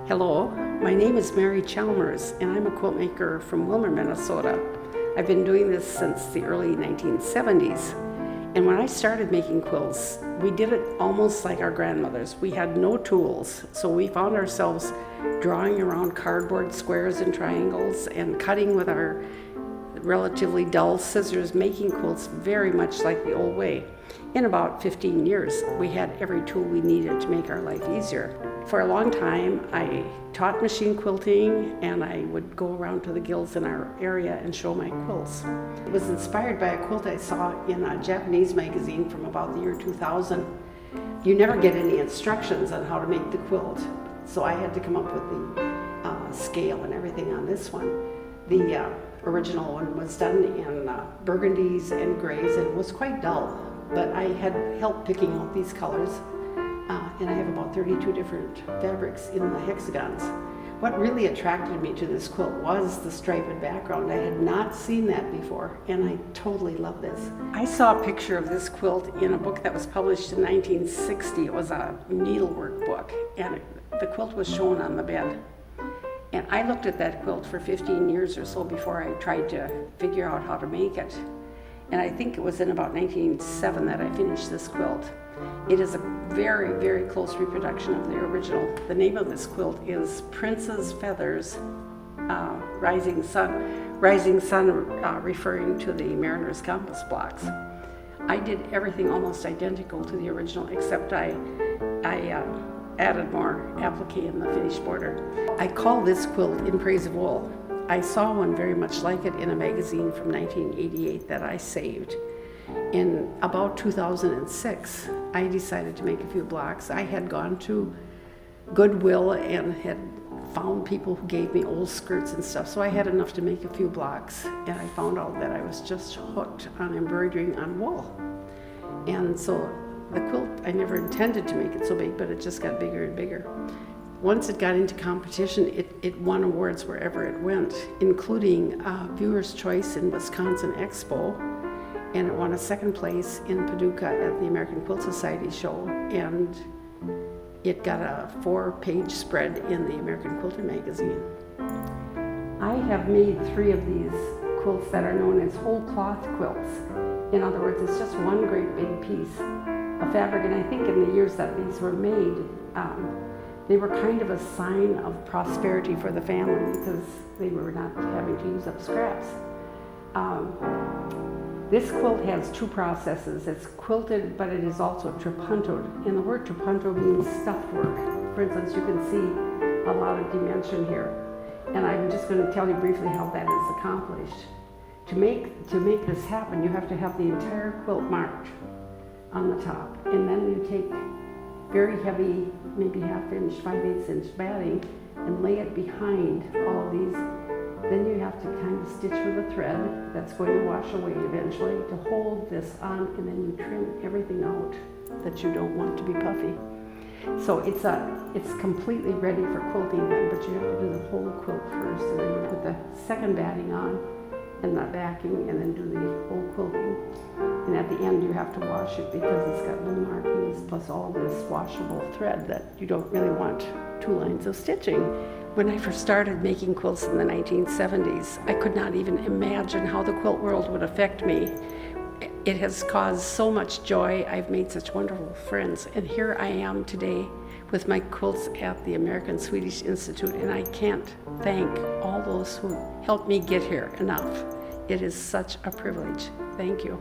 Hello, my name is Mary Chalmers and I'm a quilt maker from Wilmer, Minnesota. I've been doing this since the early 1970s. And when I started making quilts, we did it almost like our grandmothers. We had no tools, so we found ourselves drawing around cardboard squares and triangles and cutting with our relatively dull scissors, making quilts very much like the old way. In about 15 years, we had every tool we needed to make our life easier. For a long time, I taught machine quilting and I would go around to the guilds in our area and show my quilts. It was inspired by a quilt I saw in a Japanese magazine from about the year 2000. You never get any instructions on how to make the quilt, so I had to come up with the scale and everything on this one. The original one was done in burgundies and grays and was quite dull, but I had help picking out these colors. And I have about 32 different fabrics in the hexagons. What really attracted me to this quilt was the striped background. I had not seen that before, and I totally love this. I saw a picture of this quilt in a book that was published in 1960. It was a needlework book, and the quilt was shown on the bed. And I looked at that quilt for 15 years or so before I tried to figure out how to make it. And I think it was in about 1907 that I finished this quilt. It is a very, very close reproduction of the original. The name of this quilt is Prince's Feathers, Rising Sun, referring to the Mariner's Compass blocks. I did everything almost identical to the original, except I added more applique in the finished border. I call this quilt Impresa Wall. I saw one very much like it in a magazine from 1988 that I saved. In about 2006, I decided to make a few blocks. I had gone to Goodwill and had found people who gave me old skirts and stuff, so I had enough to make a few blocks, and I found out that I was just hooked on embroidering on wool. And so the quilt, I never intended to make it so big, but it just got bigger and bigger. Once it got into competition, it won awards wherever it went, including Viewer's Choice in Wisconsin Expo, and it won a second place in Paducah at the American Quilt Society show, and it got a 4-page spread in the American Quilter magazine. I have made 3 of these quilts that are known as whole cloth quilts. In other words, it's just one great big piece of fabric, and I think in the years that these were made, they were kind of a sign of prosperity for the family because they were not having to use up scraps. This quilt has 2 processes. It's quilted, but it is also trapuntoed. And the word trapunto means stuffed work. For instance, you can see a lot of dimension here. And I'm just going to tell you briefly how that is accomplished. To make this happen, you have to have the entire quilt marked on the top. And then you take very heavy, maybe 1/2 inch, 5/8 inch batting and lay it behind all of these. Then you have to kind of stitch with a thread that's going to wash away eventually to hold this on, and then you trim everything out that you don't want to be puffy. So it's completely ready for quilting then, but you have to do the whole quilt first, and then you put the second batting on and the backing, and then do the whole quilting. And at the end you have to wash it because it's got little markings plus all this washable thread that you don't really want 2 lines of stitching. When I first started making quilts in the 1970s, I could not even imagine how the quilt world would affect me. It has caused so much joy. I've made such wonderful friends, and here I am today with my quilts at the American Swedish Institute, and I can't thank all those who helped me get here enough. It is such a privilege. Thank you.